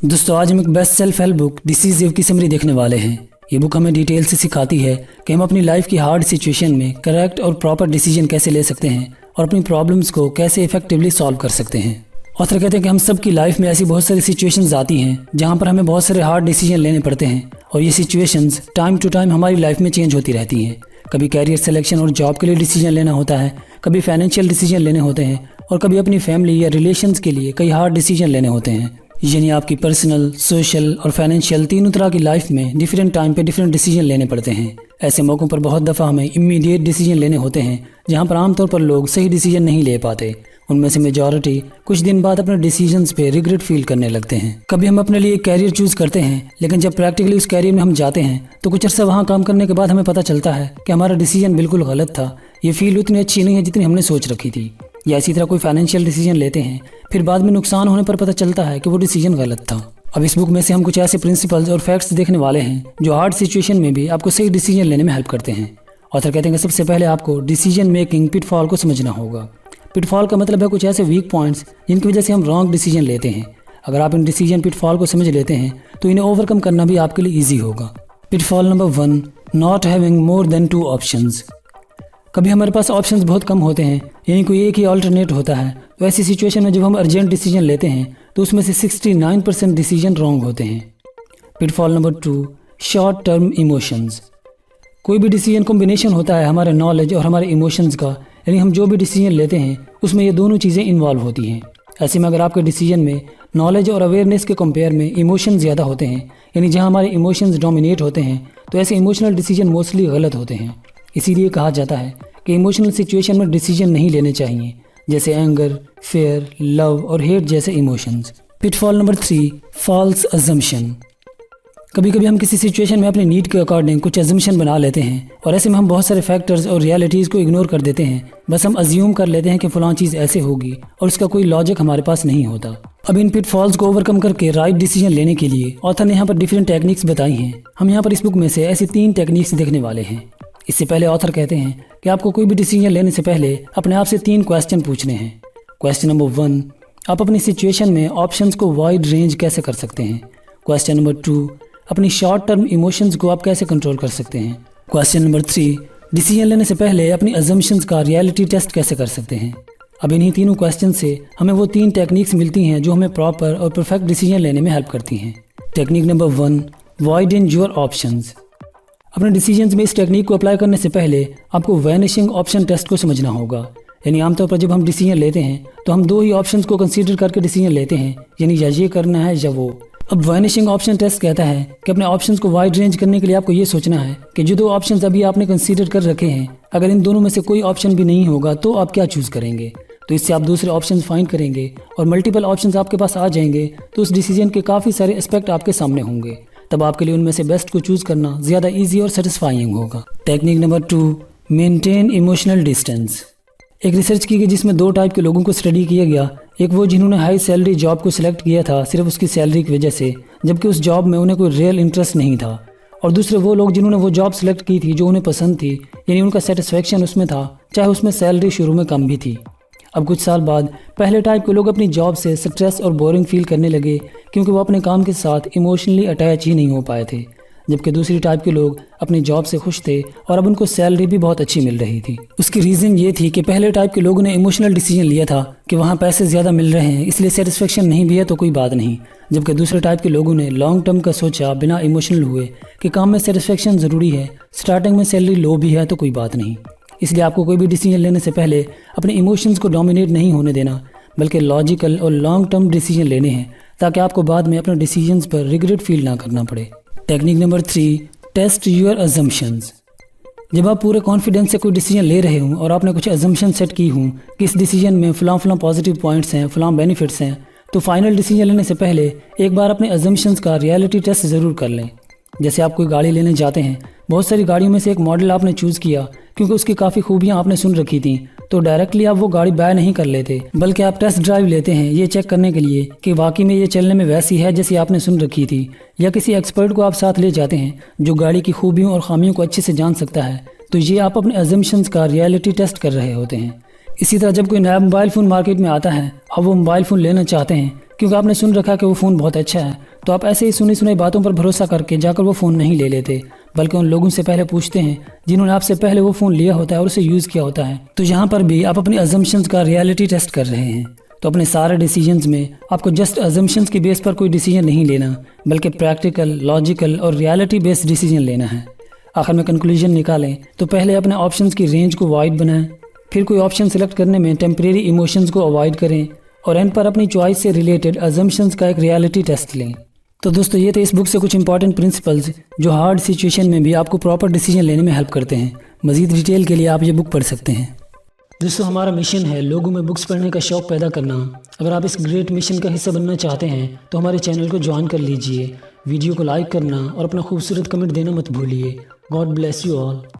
दोस्तों आज हम एक best self help book decisive की समरी देखने वाले हैं। ये बुक हमें डिटेल से सिखाती है कि हम अपनी लाइफ की हार्ड सिचुएशन में करेक्ट और प्रॉपर डिसीजन कैसे ले सकते हैं और अपनी प्रॉब्लम्स को कैसे इफेक्टिवली सॉल्व कर सकते हैं। ऑथर कहते हैं कि हम सब की लाइफ में ऐसी बहुत सारी सिचुएशंस आती हैं जहाँ पर हमें बहुत सारे हार्ड डिसीजन लेने पड़ते हैं और ये सिचुएशंस टाइम टू टाइम हमारी लाइफ में चेंज होती रहती हैं। कभी कैरियर सिलेक्शन और जॉब के लिए डिसीजन लेना होता है, कभी फाइनेंशियल डिसीजन लेने होते हैं और कभी अपनी फैमिली या रिलेशंस के लिए कई हार्ड डिसीजन लेने होते हैं। यानी आपकी पर्सनल, सोशल और फाइनेंशियल तीनों तरह की लाइफ में डिफरेंट टाइम पे डिफरेंट डिसीजन लेने पड़ते हैं। ऐसे मौक़ों पर बहुत दफ़ा हमें इमीडिएट डिसीजन लेने होते हैं जहाँ पर आमतौर पर लोग सही डिसीजन नहीं ले पाते। उनमें से मेजॉरिटी कुछ दिन बाद अपने डिसीजंस पे रिग्रेट फील करने लगते हैं। कभी हम अपने लिए एक कैरियर चूज़ करते हैं, लेकिन जब प्रैक्टिकली उस कैरियर में हम जाते हैं तो कुछ अर्सा वहाँ काम करने के बाद हमें पता चलता है कि हमारा डिसीजन बिल्कुल गलत था। ये फील उतनी अच्छी नहीं है जितनी हमने सोच रखी थी। या इसी तरह कोई फाइनेंशियल डिसीजन लेते हैं, फिर बाद में नुकसान होने पर पता चलता है कि वो डिसीजन गलत था। अब इस बुक में से हम कुछ ऐसे प्रिंसिपल्स और फैक्ट्स देखने वाले हैं जो हार्ड सिचुएशन में भी आपको सही डिसीजन लेने में हेल्प करते हैं। ऑथर कहते हैं कि सबसे पहले आपको डिसीजन मेकिंग पिटफॉल को समझना होगा। पिटफॉल का मतलब है कुछ ऐसे वीक पॉइंट्स जिनकी वजह से हम रॉन्ग डिसीजन लेते हैं। अगर आप इन डिसीजन पिटफॉल को समझ लेते हैं तो इन्हें ओवरकम करना भी आपके लिए ईजी होगा। Pitfall number 1, not having more than 2 options. कभी हमारे पास ऑप्शंस बहुत कम होते हैं, यानी कोई एक ही अल्टरनेट होता है। तो ऐसी सिचुएशन में जब हम अर्जेंट डिसीजन लेते हैं तो उसमें से 69% डिसीजन रॉन्ग होते हैं। Pitfall number 2, short term emotions. कोई भी डिसीजन कॉम्बिनेशन होता है हमारे नॉलेज और हमारे इमोशंस का, यानी हम जो भी डिसीजन लेते हैं उसमें ये दोनों चीज़ें इन्वॉल्व होती हैं। ऐसे में अगर आपके डिसीजन में नॉलेज और अवेयरनेस के कंपेयर में इमोशन ज़्यादा होते हैं, यानी जहाँ हमारे इमोशंस डोमिनेट होते हैं, तो ऐसे इमोशनल डिसीजन मोस्टली गलत होते हैं। इसीलिए कहा जाता है कि इमोशनल सिचुएशन में डिसीजन नहीं लेने चाहिए, जैसे एंगर, फेयर, लव और हेट जैसे emotions. Pitfall number 3, false assumption. कभी कभी हम किसी सिचुएशन में अपनी नीड के अकॉर्डिंग कुछ अजम्पशन बना लेते हैं और ऐसे में हम बहुत सारे फैक्टर्स और रियलिटीज़ को इग्नोर कर देते हैं। बस हम अज्यूम कर लेते हैं कि फ़लाँ चीज़ ऐसे होगी और उसका कोई लॉजिक हमारे पास नहीं होता। अब इन पिटफॉल्स को ओवरकम करके राइट डिसीजन लेने के लिए ऑथर ने यहाँ पर डिफरेंट टेक्निक्स बताई हैं। हम यहाँ पर इस बुक में से ऐसी 3 टेक्निक्स देखने वाले हैं। इससे पहले ऑथर कहते हैं कि आपको कोई भी डिसीजन लेने से पहले अपने आप से 3 क्वेश्चन पूछने हैं। क्वेश्चन नंबर 1, आप अपनी सिचुएशन में ऑप्शंस को वाइड रेंज कैसे कर सकते हैं। क्वेश्चन नंबर 2, अपनी शॉर्ट टर्म इमोशंस को आप कैसे कंट्रोल कर सकते हैं। क्वेश्चन नंबर 3, डिसीजन लेने से पहले अपनी अजम्पशंस का रियलिटी टेस्ट कैसे कर सकते हैं। अब इन्हीं तीनों क्वेश्चन से हमें वो 3 टेक्निक्स मिलती हैं जो हमें प्रॉपर और परफेक्ट डिसीजन लेने में हेल्प करती हैं। Technique number 1, widen your options. अपने डिसीजंस में इस टेक्निक को अप्लाई करने से पहले आपको वैनिशिंग ऑप्शन टेस्ट को समझना होगा। यानी आमतौर पर जब हम डिसीजन लेते हैं तो हम 2 ही ऑप्शंस को कंसीडर करके डिसीजन लेते हैं, यानी या ये करना है या वो। अब वैनिशिंग ऑप्शन टेस्ट कहता है कि अपने ऑप्शंस को वाइड रेंज करने के लिए आपको ये सोचना है कि जो 2 ऑप्शंस अभी आपने कंसीडर कर रखे हैं, अगर इन दोनों में से कोई ऑप्शन भी नहीं होगा तो आप क्या चूज़ करेंगे। तो इससे आप दूसरे ऑप्शंस फाइंड करेंगे और मल्टीपल ऑप्शंस आपके पास आ जाएंगे, तो उस डिसीजन के काफ़ी सारे एस्पेक्ट आपके सामने होंगे। तब आपके लिए उनमें से बेस्ट को चूज़ करना ज़्यादा इजी और सेटिस्फाइंग होगा। Technique number 2, maintain emotional distance. एक रिसर्च की गई जिसमें 2 टाइप के लोगों को स्टडी किया गया। एक वो जिन्होंने हाई सैलरी जॉब को सिलेक्ट किया था सिर्फ उसकी सैलरी की वजह से, जबकि उस जॉब में उन्हें कोई रियल इंटरेस्ट नहीं था। और दूसरे वो लोग जिन्होंने वो जॉब सिलेक्ट की थी जो उन्हें पसंद थी, यानी उनका सेटिस्फेक्शन उसमें था, चाहे उसमें सैलरी शुरू में कम भी थी। अब कुछ साल बाद पहले टाइप के लोग अपनी जॉब से स्ट्रेस और बोरिंग फील करने लगे क्योंकि वो अपने काम के साथ इमोशनली अटैच ही नहीं हो पाए थे, जबकि दूसरी टाइप के लोग अपनी जॉब से खुश थे और अब उनको सैलरी भी बहुत अच्छी मिल रही थी। उसकी रीज़न ये थी कि पहले टाइप के लोगों ने इमोशनल डिसीजन लिया था कि वहाँ पैसे ज़्यादा मिल रहे हैं, इसलिए सेटिस्फेक्शन नहीं भी है तो कोई बात नहीं, जबकि दूसरे टाइप के लोगों ने लॉन्ग टर्म का सोचा बिना इमोशनल हुए कि काम में सेटिस्फेक्शन ज़रूरी है, स्टार्टिंग में सैलरी लो भी है तो कोई बात नहीं। इसलिए आपको कोई भी डिसीजन लेने से पहले अपने इमोशंस को डोमिनेट नहीं होने देना, बल्कि लॉजिकल और लॉन्ग टर्म डिसीजन लेने हैं ताकि आपको बाद में अपने डिसीजंस पर रिग्रेट फील ना करना पड़े। Technique number 3, test your assumptions. जब आप पूरे कॉन्फिडेंस से कोई डिसीजन ले रहे हों और आपने कुछ अजम्पशन सेट की हों कि इस डिसीजन में फ़लाँ पॉजिटिव पॉइंट्स हैं, फ़लाँ बेनिफिट्स हैं, तो फाइनल डिसीजन लेने से पहले एक बार अपने अजम्पशंस का रियलिटी टेस्ट ज़रूर कर लें। जैसे आप कोई गाड़ी लेने जाते हैं, बहुत सारी गाड़ियों में से एक मॉडल आपने चूज़ किया क्योंकि उसकी काफ़ी खूबियाँ आपने सुन रखी थी, तो डायरेक्टली आप वो गाड़ी बाय नहीं कर लेते, बल्कि आप टेस्ट ड्राइव लेते हैं ये चेक करने के लिए कि वाकई में ये चलने में वैसी है जैसी आपने सुन रखी थी, या किसी एक्सपर्ट को आप साथ ले जाते हैं जो गाड़ी की खूबियों और खामियों को अच्छे से जान सकता है। तो ये आप अपने अजम्पशंस का रियलिटी टेस्ट कर रहे होते हैं। इसी तरह जब कोई नया मोबाइल फ़ोन मार्केट में आता है, अब वो मोबाइल फ़ोन लेना चाहते हैं क्योंकि आपने सुन रखा कि वो फ़ोन बहुत अच्छा है, तो आप ऐसे ही सुनी सुनाई बातों पर भरोसा करके जाकर वो फ़ोन नहीं ले लेते, बल्कि उन लोगों से पहले पूछते हैं जिन्होंने आपसे पहले वो फ़ोन लिया होता है और उसे यूज़ किया होता है। तो यहाँ पर भी आप अपनी अजम्पशंस का रियलिटी टेस्ट कर रहे हैं। तो अपने सारे डिसीजंस में आपको जस्ट अजम्पशंस के बेस पर कोई डिसीजन नहीं लेना, बल्कि प्रैक्टिकल, लॉजिकल और रियलिटी बेस्ड डिसीजन लेना है। आखिर में कंक्लूजन निकालें तो पहले अपने ऑप्शंस की रेंज को वाइड बनाएं, फिर कोई ऑप्शन सेलेक्ट करने में टेम्परेरी इमोशंस को अवॉइड करें और एंड पर अपनी चॉइस से रिलेटेड अजम्पशंस का एक रियलिटी टेस्ट लें। तो दोस्तों ये थे इस बुक से कुछ इंपॉर्टेंट प्रिंसिपल्स जो हार्ड सिचुएशन में भी आपको प्रॉपर डिसीजन लेने में हेल्प करते हैं। मज़ीद डिटेल के लिए आप ये बुक पढ़ सकते हैं। दोस्तों हमारा मिशन है लोगों में बुक्स पढ़ने का शौक़ पैदा करना। अगर आप इस ग्रेट मिशन का हिस्सा बनना चाहते हैं तो हमारे चैनल को ज्वाइन कर लीजिए, वीडियो को लाइक करना और अपना खूबसूरत कमेंट देना मत भूलिए। God bless you all.